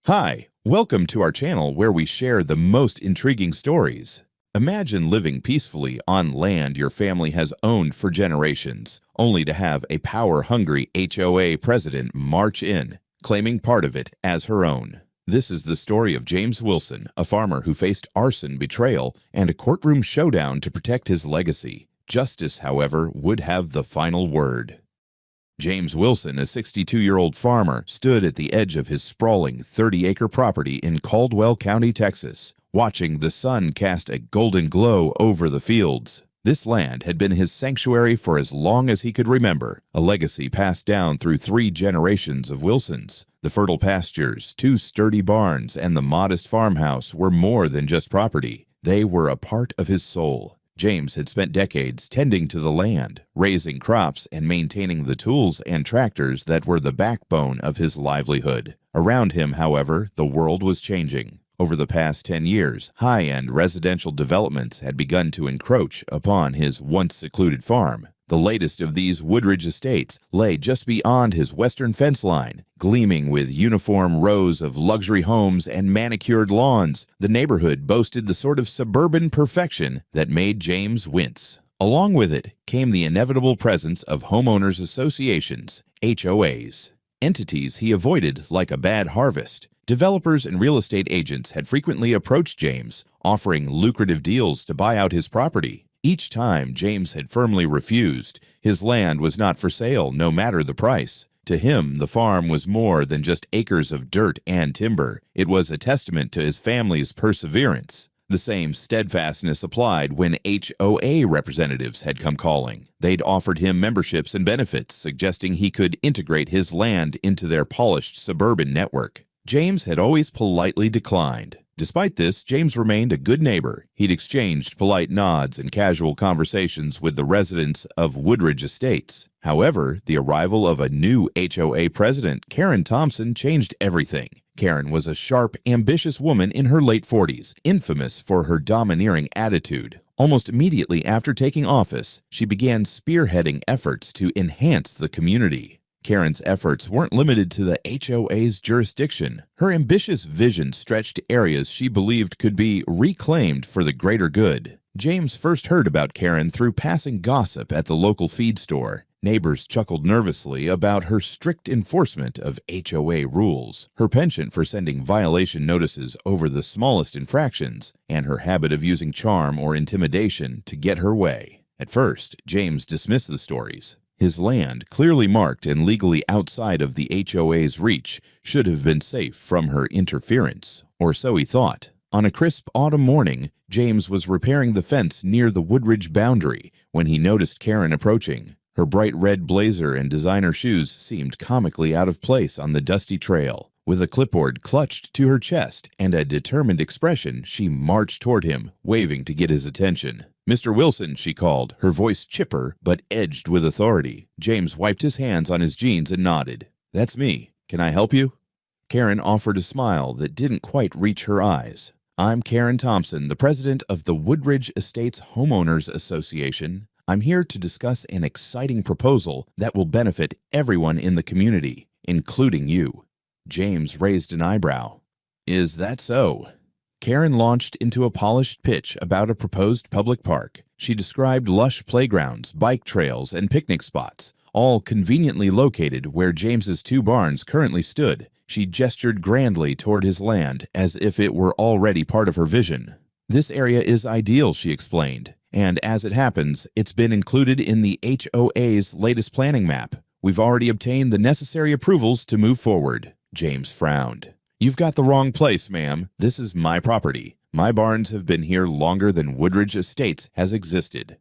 Hi, welcome to our channel where we share the most intriguing stories. Imagine living peacefully on land your family has owned for generations, only to have a power-hungry HOA president march in, claiming part of it as her own. This is the story of James Wilson, a farmer who faced arson, betrayal, and a courtroom showdown to protect his legacy. Justice, however, would have the final word. James Wilson, a 62-year-old farmer, stood at the edge of his sprawling 30-acre property in Caldwell County, Texas, watching the sun cast a golden glow over the fields. This land had been his sanctuary for as long as he could remember, a legacy passed down through 3 generations of Wilsons. The fertile pastures, 2 sturdy barns, and the modest farmhouse were more than just property. They were a part of his soul. James had spent decades tending to the land, raising crops, and maintaining the tools and tractors that were the backbone of his livelihood. Around him, however, the world was changing. Over the past 10 years, high-end residential developments had begun to encroach upon his once secluded farm. The latest of these Woodridge estates lay just beyond his western fence line, gleaming with uniform rows of luxury homes and manicured lawns. The neighborhood boasted the sort of suburban perfection that made James wince. Along with it came the inevitable presence of homeowners associations, HOAs, entities he avoided like a bad harvest. Developers and real estate agents had frequently approached James, offering lucrative deals to buy out his property. Each time, James had firmly refused. His land was not for sale, no matter the price. To him, the farm was more than just acres of dirt and timber. It was a testament to his family's perseverance. The same steadfastness applied when HOA representatives had come calling. They'd offered him memberships and benefits, suggesting he could integrate his land into their polished suburban network. James had always politely declined. Despite this, James remained a good neighbor. He'd exchanged polite nods and casual conversations with the residents of Woodridge Estates. However, the arrival of a new HOA president, Karen Thompson, changed everything. Karen was a sharp, ambitious woman in her late 40s, infamous for her domineering attitude. Almost immediately after taking office, she began spearheading efforts to enhance the community. Karen's efforts weren't limited to the HOA's jurisdiction. Her ambitious vision stretched to areas she believed could be reclaimed for the greater good. James first heard about Karen through passing gossip at the local feed store. Neighbors chuckled nervously about her strict enforcement of HOA rules, her penchant for sending violation notices over the smallest infractions, and her habit of using charm or intimidation to get her way. At first, James dismissed the stories. His land, clearly marked and legally outside of the HOA's reach, should have been safe from her interference, or so he thought. On a crisp autumn morning, James was repairing the fence near the Woodridge boundary when he noticed Karen approaching. Her bright red blazer and designer shoes seemed comically out of place on the dusty trail. With a clipboard clutched to her chest and a determined expression, she marched toward him, waving to get his attention. "Mr. Wilson," she called, her voice chipper but edged with authority. James wiped his hands on his jeans and nodded. "That's me. Can I help you?" Karen offered a smile that didn't quite reach her eyes. "I'm Karen Thompson, the president of the Woodridge Estates Homeowners Association. I'm here to discuss an exciting proposal that will benefit everyone in the community, including you." James raised an eyebrow. "Is that so?" Karen launched into a polished pitch about a proposed public park. She described lush playgrounds, bike trails, and picnic spots, all conveniently located where James's 2 barns currently stood. She gestured grandly toward his land, as if it were already part of her vision. "This area is ideal," she explained, "and as it happens, it's been included in the HOA's latest planning map. We've already obtained the necessary approvals to move forward." James frowned. "You've got the wrong place, ma'am. This is my property. My barns have been here longer than Woodridge Estates has existed."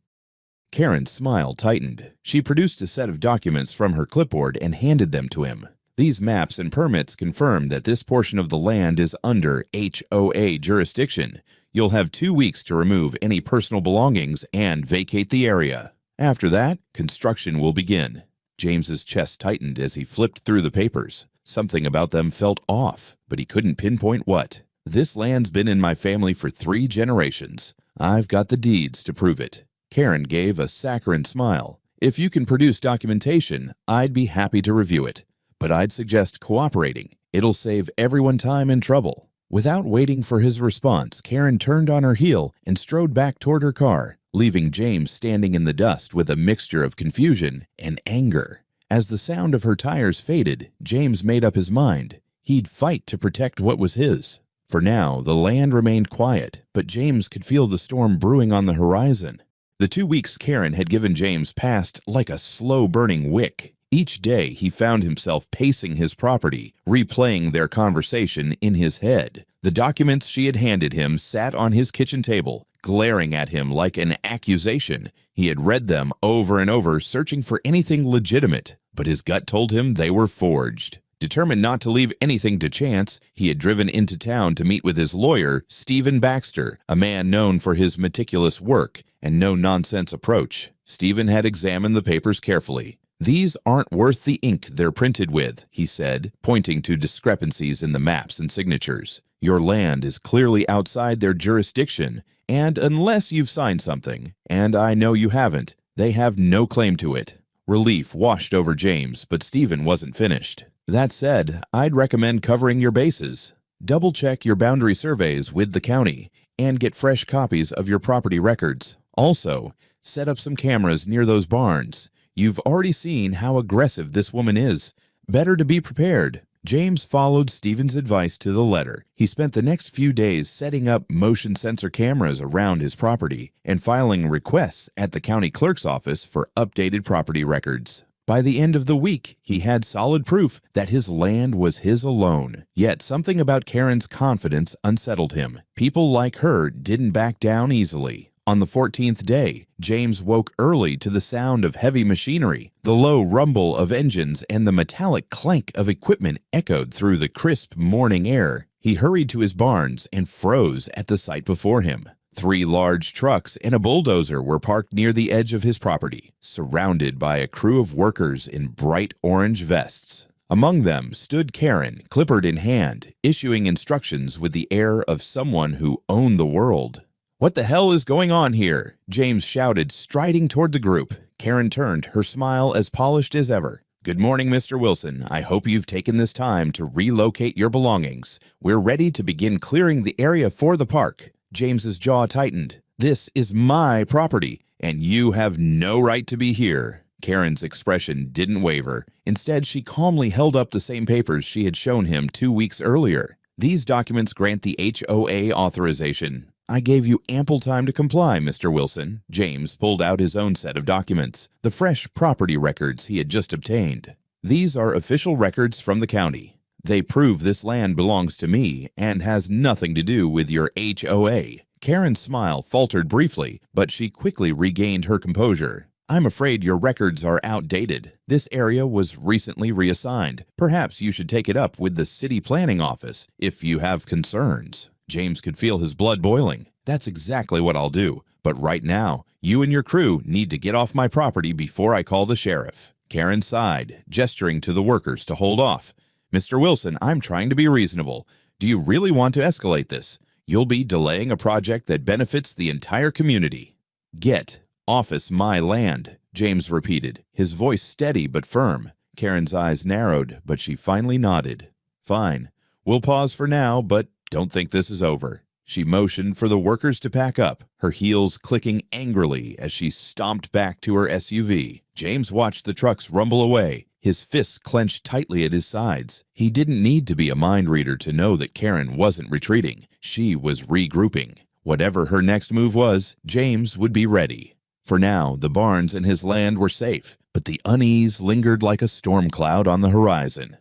Karen's smile tightened. She produced a set of documents from her clipboard and handed them to him. "These maps and permits confirm that this portion of the land is under HOA jurisdiction. You'll have 2 weeks to remove any personal belongings and vacate the area. After that, construction will begin." James's chest tightened as he flipped through the papers. Something about them felt off, but he couldn't pinpoint what. "This land's been in my family for 3 generations. I've got the deeds to prove it." Karen gave a saccharine smile. "If you can produce documentation, I'd be happy to review it. but I'd suggest cooperating. It'll save everyone time and trouble." Without waiting for his response, Karen turned on her heel and strode back toward her car, leaving James standing in the dust with a mixture of confusion and anger. As the sound of her tires faded, James made up his mind. He'd fight to protect what was his. For now, the land remained quiet, but James could feel the storm brewing on the horizon. The 2 weeks Karen had given James passed like a slow-burning wick. Each day, he found himself pacing his property, replaying their conversation in his head. The documents she had handed him sat on his kitchen table, glaring at him like an accusation. He had read them over and over, searching for anything legitimate, but his gut told him they were forged. Determined not to leave anything to chance, he had driven into town to meet with his lawyer, Stephen Baxter, a man known for his meticulous work and no-nonsense approach. Stephen had examined the papers carefully. "These aren't worth the ink they're printed with," he said, pointing to discrepancies in the maps and signatures. "Your land is clearly outside their jurisdiction, and unless you've signed something, and I know you haven't, they have no claim to it." Relief washed over James, but Stephen wasn't finished. "That said, I'd recommend covering your bases. Double-check your boundary surveys with the county, and get fresh copies of your property records. Also, set up some cameras near those barns. You've already seen how aggressive this woman is. Better to be prepared." James followed Stephen's advice to the letter. He spent the next few days setting up motion sensor cameras around his property and filing requests at the county clerk's office for updated property records. By the end of the week, he had solid proof that his land was his alone. Yet something about Karen's confidence unsettled him. People like her didn't back down easily. On the 14th day, James woke early to the sound of heavy machinery. The low rumble of engines and the metallic clank of equipment echoed through the crisp morning air. He hurried to his barns and froze at the sight before him. 3 large trucks and a bulldozer were parked near the edge of his property, surrounded by a crew of workers in bright orange vests. Among them stood Karen, clipboard in hand, issuing instructions with the air of someone who owned the world. "What the hell is going on here?" James shouted, striding toward the group. Karen turned, her smile as polished as ever. "Good morning, Mr. Wilson. I hope you've taken this time to relocate your belongings. We're ready to begin clearing the area for the park." James's jaw tightened. "This is my property, and you have no right to be here." Karen's expression didn't waver. Instead, she calmly held up the same papers she had shown him 2 weeks earlier. "These documents grant the HOA authorization. I gave you ample time to comply, Mr. Wilson." James pulled out his own set of documents, the fresh property records he had just obtained. "These are official records from the county. They prove this land belongs to me and has nothing to do with your HOA." Karen's smile faltered briefly, but she quickly regained her composure. "I'm afraid your records are outdated. This area was recently reassigned. Perhaps you should take it up with the city planning office if you have concerns." James could feel his blood boiling. "That's exactly what I'll do. But right now, you and your crew need to get off my property before I call the sheriff." Karen sighed, gesturing to the workers to hold off. "Mr. Wilson, I'm trying to be reasonable. Do you really want to escalate this? You'll be delaying a project that benefits the entire community." "Get office my land," James repeated, his voice steady but firm. Karen's eyes narrowed, but she finally nodded. "Fine. We'll pause for now, but don't think this is over." She motioned for the workers to pack up, her heels clicking angrily as she stomped back to her SUV. James watched the trucks rumble away, his fists clenched tightly at his sides. He didn't need to be a mind reader to know that Karen wasn't retreating. She was regrouping. Whatever her next move was, James would be ready. For now, the barns and his land were safe, but the unease lingered like a storm cloud on the horizon.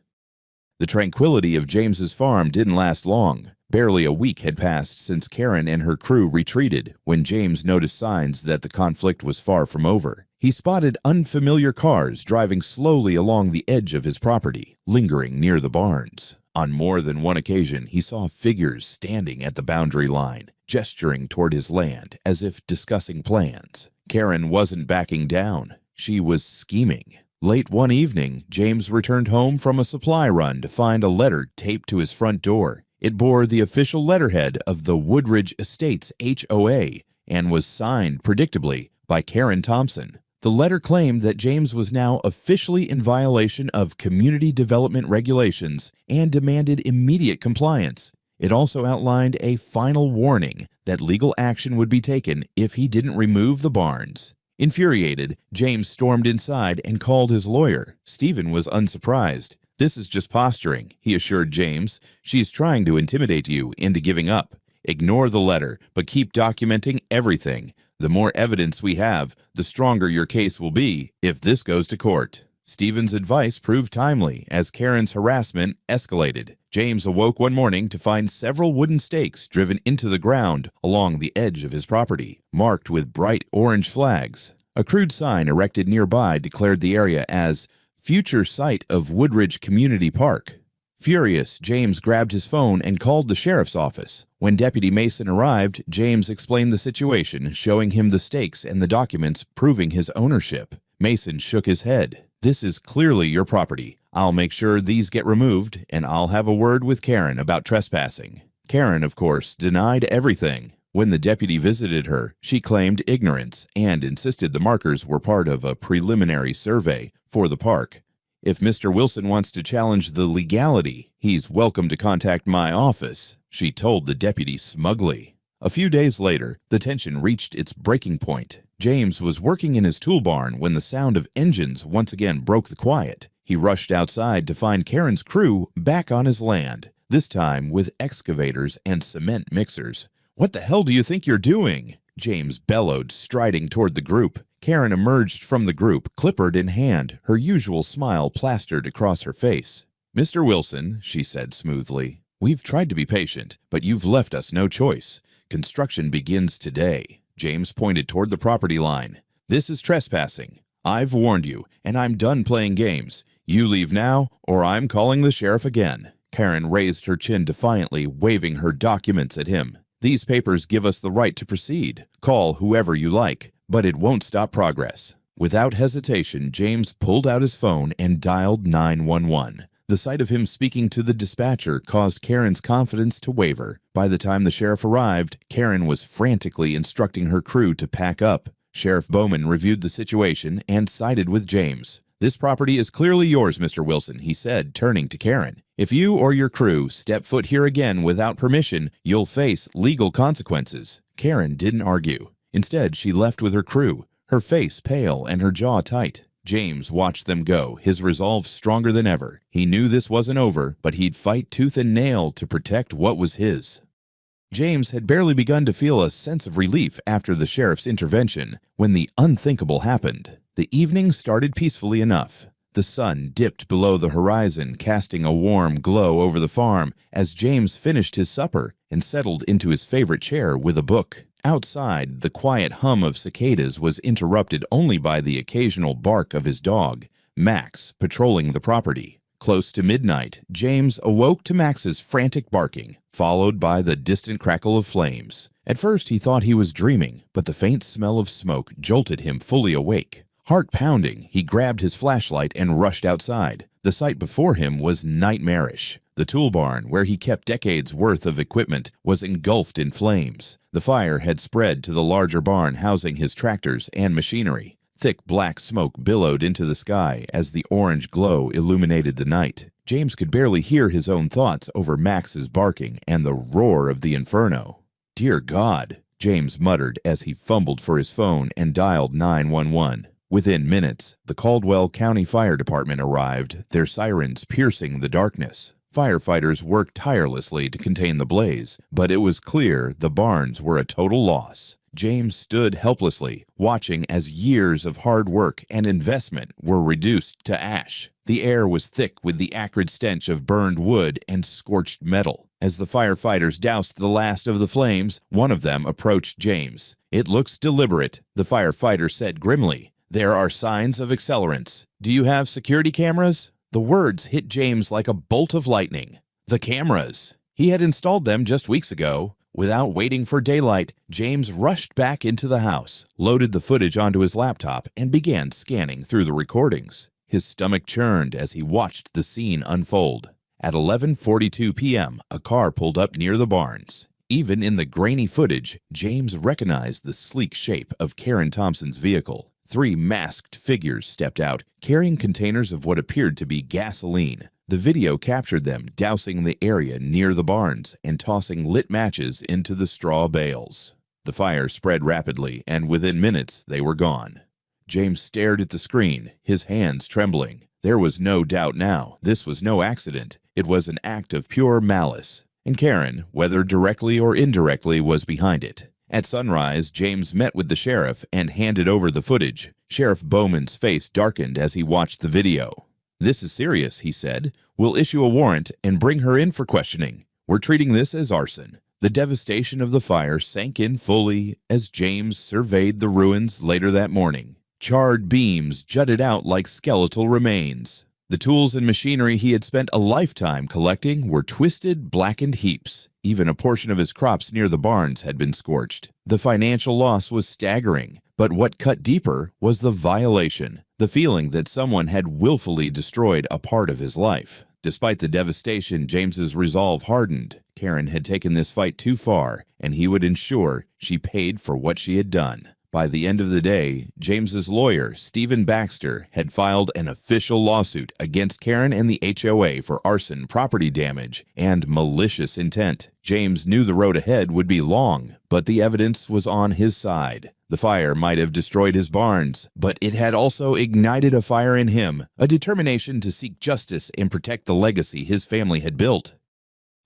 The tranquility of James's farm didn't last long. Barely a week had passed since Karen and her crew retreated when James noticed signs that the conflict was far from over. He spotted unfamiliar cars driving slowly along the edge of his property, lingering near the barns. On more than one occasion, he saw figures standing at the boundary line, gesturing toward his land as if discussing plans. Karen wasn't backing down. She was scheming. Late one evening, James returned home from a supply run to find a letter taped to his front door. It bore the official letterhead of the Woodridge Estates HOA and was signed, predictably, by Karen Thompson. The letter claimed that James was now officially in violation of community development regulations and demanded immediate compliance. It also outlined a final warning that legal action would be taken if he didn't remove the barns. Infuriated, James stormed inside and called his lawyer. Stephen was unsurprised. "This is just posturing," he assured James. "She's trying to intimidate you into giving up. Ignore the letter, but keep documenting everything. The more evidence we have, the stronger your case will be if this goes to court." Stephen's advice proved timely as Karen's harassment escalated. James awoke one morning to find several wooden stakes driven into the ground along the edge of his property, marked with bright orange flags. A crude sign erected nearby declared the area as future site of Woodridge Community Park. Furious, James grabbed his phone and called the sheriff's office. When Deputy Mason arrived, James explained the situation, showing him the stakes and the documents proving his ownership. Mason shook his head. "This is clearly your property. I'll make sure these get removed, and I'll have a word with Karen about trespassing." Karen, of course, denied everything. When the deputy visited her, she claimed ignorance and insisted the markers were part of a preliminary survey for the park. "If Mr. Wilson wants to challenge the legality, he's welcome to contact my office," she told the deputy smugly. A few days later, the tension reached its breaking point. James was working in his tool barn when the sound of engines once again broke the quiet. He rushed outside to find Karen's crew back on his land, this time with excavators and cement mixers. "What the hell do you think you're doing?" James bellowed, striding toward the group. Karen emerged from the group, clipboard in hand, her usual smile plastered across her face. "Mr. Wilson," she said smoothly, "we've tried to be patient, but you've left us no choice. Construction begins today." James pointed toward the property line. "This is trespassing. I've warned you, and I'm done playing games. You leave now, or I'm calling the sheriff again." Karen raised her chin defiantly, waving her documents at him. "These papers give us the right to proceed. Call whoever you like, but it won't stop progress." Without hesitation, James pulled out his phone and dialed 911. The sight of him speaking to the dispatcher caused Karen's confidence to waver. By the time the sheriff arrived, Karen was frantically instructing her crew to pack up. Sheriff Bowman reviewed the situation and sided with James. "This property is clearly yours, Mr. Wilson," he said, turning to Karen. "If you or your crew step foot here again without permission, you'll face legal consequences." Karen didn't argue. Instead, she left with her crew, her face pale and her jaw tight. James watched them go, his resolve stronger than ever. He knew this wasn't over, but he'd fight tooth and nail to protect what was his. James had barely begun to feel a sense of relief after the sheriff's intervention when the unthinkable happened. The evening started peacefully enough. The sun dipped below the horizon, casting a warm glow over the farm as James finished his supper and settled into his favorite chair with a book. Outside, the quiet hum of cicadas was interrupted only by the occasional bark of his dog, Max, patrolling the property. Close to midnight, James awoke to Max's frantic barking, followed by the distant crackle of flames. At first, he thought he was dreaming, but the faint smell of smoke jolted him fully awake. Heart pounding, he grabbed his flashlight and rushed outside. The sight before him was nightmarish. The tool barn, where he kept decades' worth of equipment, was engulfed in flames. The fire had spread to the larger barn housing his tractors and machinery. Thick black smoke billowed into the sky as the orange glow illuminated the night. James could barely hear his own thoughts over Max's barking and the roar of the inferno. "Dear God," James muttered as he fumbled for his phone and dialed 911. Within minutes, the Caldwell County Fire Department arrived, their sirens piercing the darkness. Firefighters worked tirelessly to contain the blaze, but it was clear the barns were a total loss. James stood helplessly, watching as years of hard work and investment were reduced to ash. The air was thick with the acrid stench of burned wood and scorched metal. As the firefighters doused the last of the flames, one of them approached James. "It looks deliberate," the firefighter said grimly. "There are signs of accelerants. Do you have security cameras?" The words hit James like a bolt of lightning. The cameras! He had installed them just weeks ago. Without waiting for daylight, James rushed back into the house, loaded the footage onto his laptop, and began scanning through the recordings. His stomach churned as he watched the scene unfold. At 11:42 p.m., a car pulled up near the barns. Even in the grainy footage, James recognized the sleek shape of Karen Thompson's vehicle. 3 masked figures stepped out, carrying containers of what appeared to be gasoline. The video captured them dousing the area near the barns and tossing lit matches into the straw bales. The fire spread rapidly, and within minutes they were gone. James stared at the screen, his hands trembling. There was no doubt now. This was no accident. It was an act of pure malice. And Karen, whether directly or indirectly, was behind it. At sunrise, James met with the sheriff and handed over the footage. Sheriff Bowman's face darkened as he watched the video. "This is serious," he said. "We'll issue a warrant and bring her in for questioning. We're treating this as arson." The devastation of the fire sank in fully as James surveyed the ruins later that morning. Charred beams jutted out like skeletal remains. The tools and machinery he had spent a lifetime collecting were twisted, blackened heaps. Even a portion of his crops near the barns had been scorched. The financial loss was staggering, but what cut deeper was the violation, the feeling that someone had willfully destroyed a part of his life. Despite the devastation, James's resolve hardened. Karen had taken this fight too far, and he would ensure she paid for what she had done. By the end of the day, James's lawyer, Stephen Baxter, had filed an official lawsuit against Karen and the HOA for arson, property damage, and malicious intent. James knew the road ahead would be long, but the evidence was on his side. The fire might have destroyed his barns, but it had also ignited a fire in him, a determination to seek justice and protect the legacy his family had built.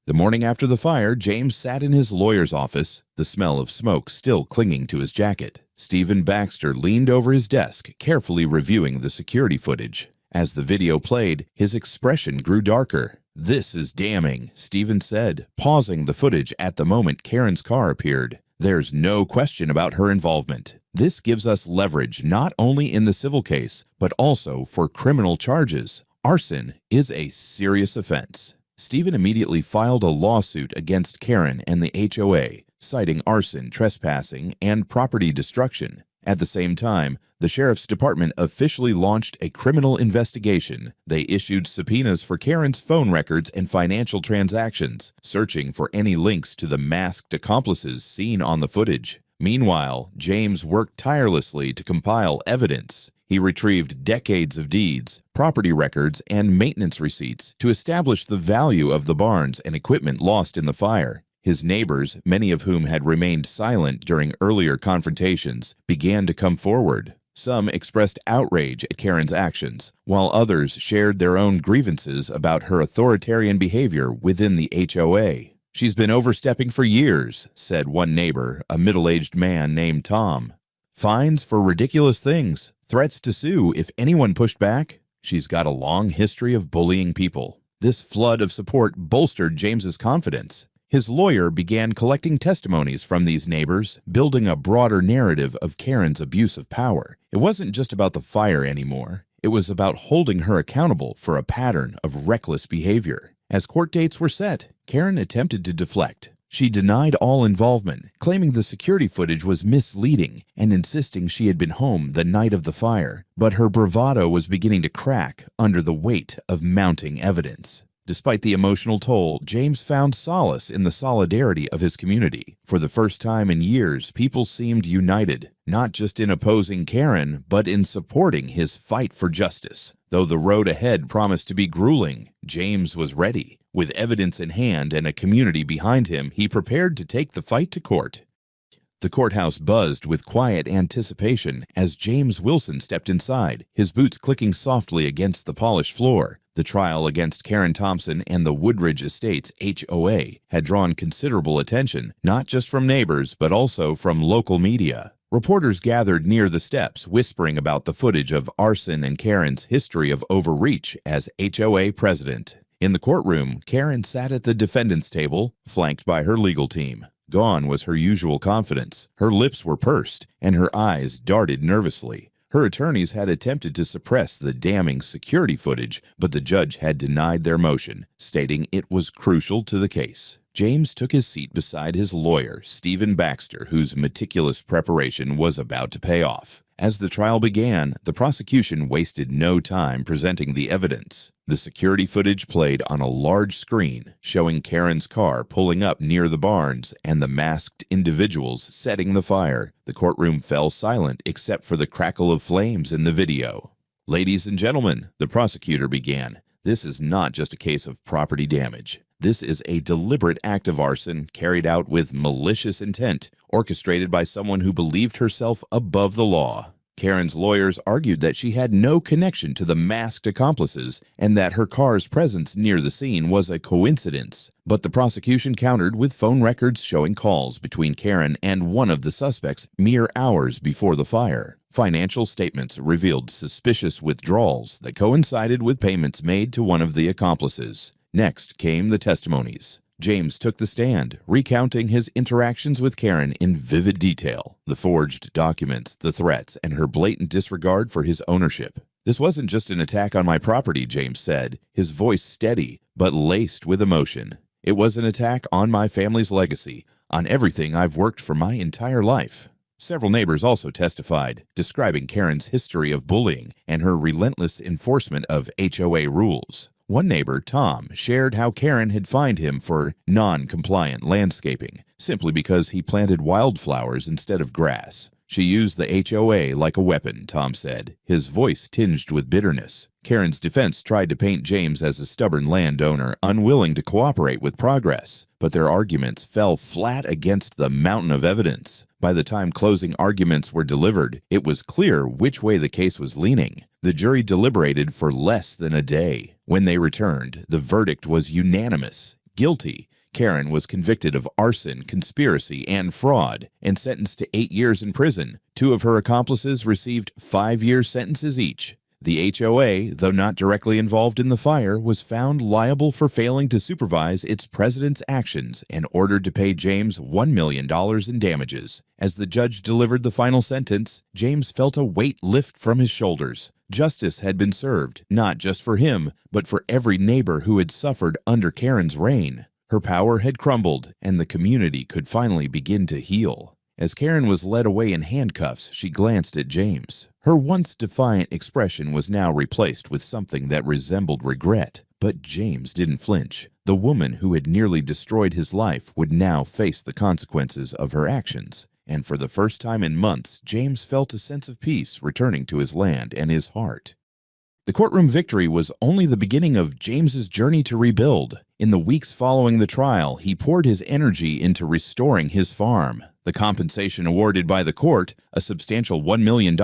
The morning after the fire, James sat in his lawyer's office, the smell of smoke still clinging to his jacket. Stephen Baxter leaned over his desk, carefully reviewing the security footage. As the video played, his expression grew darker. "This is damning," Stephen said, pausing the footage at the moment Karen's car appeared. "There's no question about her involvement. This gives us leverage not only in the civil case, but also for criminal charges. Arson is a serious offense." Stephen immediately filed a lawsuit against Karen and the HOA, citing arson, trespassing, and property destruction. At the same time, the sheriff's department officially launched a criminal investigation. They issued subpoenas for Karen's phone records and financial transactions, searching for any links to the masked accomplices seen on the footage. Meanwhile, James worked tirelessly to compile evidence. He retrieved decades of deeds, property records, and maintenance receipts to establish the value of the barns and equipment lost in the fire. His neighbors, many of whom had remained silent during earlier confrontations, began to come forward. Some expressed outrage at Karen's actions, while others shared their own grievances about her authoritarian behavior within the HOA. "She's been overstepping for years," said one neighbor, a middle-aged man named Tom. "Fines for ridiculous things, threats to sue if anyone pushed back. She's got a long history of bullying people." This flood of support bolstered James's confidence. His lawyer began collecting testimonies from these neighbors, building a broader narrative of Karen's abuse of power. It wasn't just about the fire anymore. It was about holding her accountable for a pattern of reckless behavior. As court dates were set, Karen attempted to deflect. She denied all involvement, claiming the security footage was misleading and insisting she had been home the night of the fire. But her bravado was beginning to crack under the weight of mounting evidence. Despite the emotional toll, James found solace in the solidarity of his community. For the first time in years, people seemed united, not just in opposing Karen, but in supporting his fight for justice. Though the road ahead promised to be grueling, James was ready. With evidence in hand and a community behind him, he prepared to take the fight to court. The courthouse buzzed with quiet anticipation as James Wilson stepped inside, his boots clicking softly against the polished floor. The trial against Karen Thompson and the Woodridge Estates HOA had drawn considerable attention, not just from neighbors, but also from local media. Reporters gathered near the steps, whispering about the footage of Arson and Karen's history of overreach as HOA president. In the courtroom, Karen sat at the defendant's table, flanked by her legal team. Gone was her usual confidence. Her lips were pursed, and her eyes darted nervously. Her attorneys had attempted to suppress the damning security footage, but the judge had denied their motion, stating it was crucial to the case. James took his seat beside his lawyer, Stephen Baxter, whose meticulous preparation was about to pay off. As the trial began, the prosecution wasted no time presenting the evidence. The security footage played on a large screen, showing Karen's car pulling up near the barns and the masked individuals setting the fire. The courtroom fell silent except for the crackle of flames in the video. "Ladies and gentlemen," the prosecutor began, "this is not just a case of property damage. This is a deliberate act of arson carried out with malicious intent, orchestrated by someone who believed herself above the law." Karen's lawyers argued that she had no connection to the masked accomplices and that her car's presence near the scene was a coincidence. But the prosecution countered with phone records showing calls between Karen and one of the suspects mere hours before the fire. Financial statements revealed suspicious withdrawals that coincided with payments made to one of the accomplices. Next came the testimonies. James took the stand, recounting his interactions with Karen in vivid detail, the forged documents, the threats, and her blatant disregard for his ownership. "This wasn't just an attack on my property," James said, his voice steady but laced with emotion. "It was an attack on my family's legacy, on everything I've worked for my entire life." Several neighbors also testified, describing Karen's history of bullying and her relentless enforcement of HOA rules. One neighbor, Tom, shared how Karen had fined him for non-compliant landscaping, simply because he planted wildflowers instead of grass. "She used the HOA like a weapon," Tom said, his voice tinged with bitterness. Karen's defense tried to paint James as a stubborn landowner, unwilling to cooperate with progress, but their arguments fell flat against the mountain of evidence. By the time closing arguments were delivered, it was clear which way the case was leaning. The jury deliberated for less than a day. When they returned, the verdict was unanimous: guilty. Karen was convicted of arson, conspiracy, and fraud, and sentenced to 8 years in prison. Two of her accomplices received 5-year sentences each. The HOA, though not directly involved in the fire, was found liable for failing to supervise its president's actions and ordered to pay James $1 million in damages. As the judge delivered the final sentence, James felt a weight lift from his shoulders. Justice had been served, not just for him, but for every neighbor who had suffered under Karen's reign. Her power had crumbled, and the community could finally begin to heal. As Karen was led away in handcuffs, she glanced at James. Her once defiant expression was now replaced with something that resembled regret. But James didn't flinch. The woman who had nearly destroyed his life would now face the consequences of her actions. And for the first time in months, James felt a sense of peace returning to his land and his heart. The courtroom victory was only the beginning of James's journey to rebuild. In the weeks following the trial, he poured his energy into restoring his farm. The compensation awarded by the court, a substantial $1 million,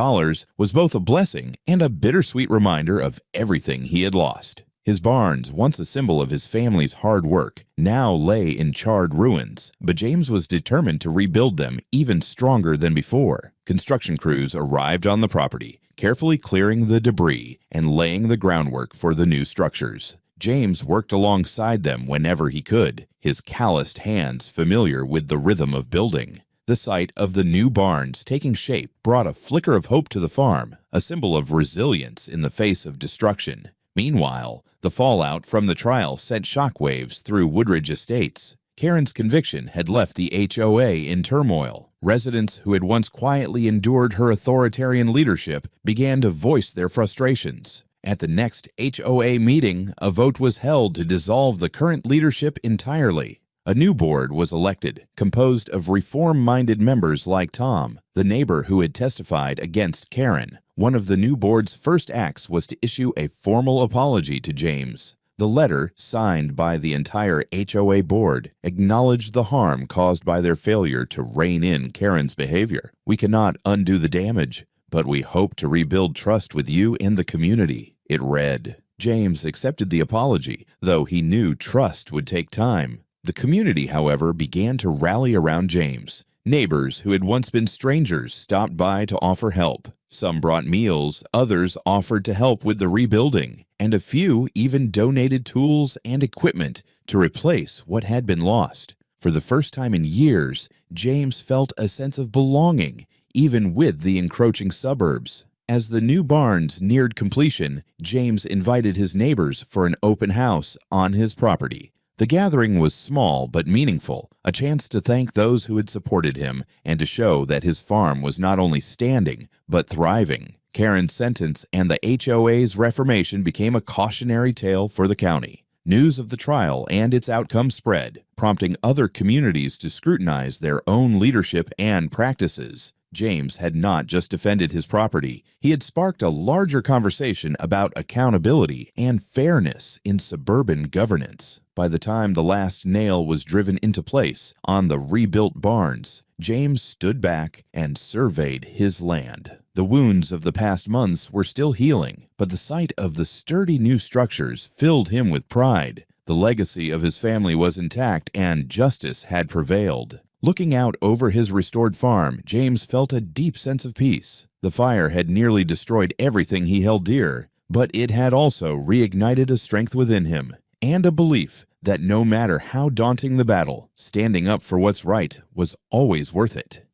was both a blessing and a bittersweet reminder of everything he had lost. His barns, once a symbol of his family's hard work, now lay in charred ruins, but James was determined to rebuild them even stronger than before. Construction crews arrived on the property, carefully clearing the debris and laying the groundwork for the new structures. James worked alongside them whenever he could, his calloused hands familiar with the rhythm of building. The sight of the new barns taking shape brought a flicker of hope to the farm, a symbol of resilience in the face of destruction. Meanwhile, the fallout from the trial sent shockwaves through Woodridge Estates. Karen's conviction had left the HOA in turmoil. Residents who had once quietly endured her authoritarian leadership began to voice their frustrations. At the next HOA meeting, a vote was held to dissolve the current leadership entirely. A new board was elected, composed of reform-minded members like Tom, the neighbor who had testified against Karen. One of the new board's first acts was to issue a formal apology to James. The letter, signed by the entire HOA board, acknowledged the harm caused by their failure to rein in Karen's behavior. "We cannot undo the damage, but we hope to rebuild trust with you and the community," it read. James accepted the apology, though he knew trust would take time. The community, however, began to rally around James. Neighbors who had once been strangers stopped by to offer help. Some brought meals, others offered to help with the rebuilding, and a few even donated tools and equipment to replace what had been lost. For the first time in years, James felt a sense of belonging, even with the encroaching suburbs. As the new barns neared completion, James invited his neighbors for an open house on his property. The gathering was small but meaningful, a chance to thank those who had supported him and to show that his farm was not only standing, but thriving. Karen's sentence and the HOA's reformation became a cautionary tale for the county. News of the trial and its outcome spread, prompting other communities to scrutinize their own leadership and practices. James had not just defended his property, he had sparked a larger conversation about accountability and fairness in suburban governance. By the time the last nail was driven into place on the rebuilt barns, James stood back and surveyed his land. The wounds of the past months were still healing, but the sight of the sturdy new structures filled him with pride. The legacy of his family was intact and justice had prevailed. Looking out over his restored farm, James felt a deep sense of peace. The fire had nearly destroyed everything he held dear, but it had also reignited a strength within him and a belief that no matter how daunting the battle, standing up for what's right was always worth it.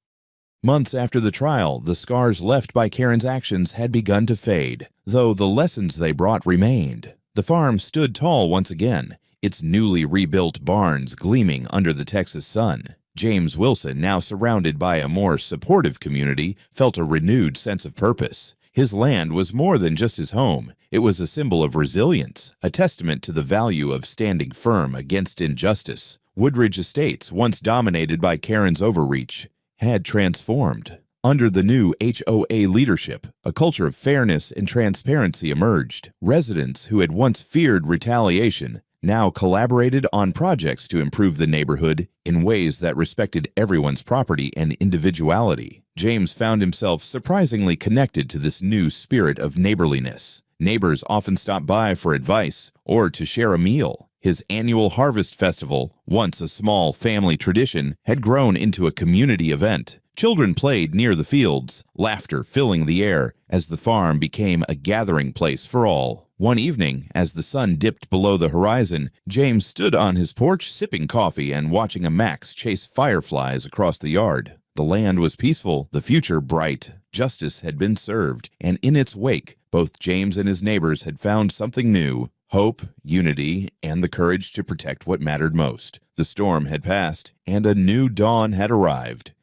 Months after the trial, the scars left by Karen's actions had begun to fade, though the lessons they brought remained. The farm stood tall once again, its newly rebuilt barns gleaming under the Texas sun. James Wilson, now surrounded by a more supportive community, felt a renewed sense of purpose. His land was more than just his home. It was a symbol of resilience, a testament to the value of standing firm against injustice. Woodridge Estates, once dominated by Karen's overreach, had transformed. Under the new HOA leadership, a culture of fairness and transparency emerged. Residents who had once feared retaliation now collaborated on projects to improve the neighborhood in ways that respected everyone's property and individuality. James found himself surprisingly connected to this new spirit of neighborliness. Neighbors often stopped by for advice or to share a meal. His annual harvest festival, once a small family tradition, had grown into a community event. Children played near the fields, laughter filling the air as the farm became a gathering place for all. One evening, as the sun dipped below the horizon, James stood on his porch sipping coffee and watching a Max chase fireflies across the yard. The land was peaceful, the future bright. Justice had been served, and in its wake, both James and his neighbors had found something new: hope, unity, and the courage to protect what mattered most. The storm had passed, and a new dawn had arrived.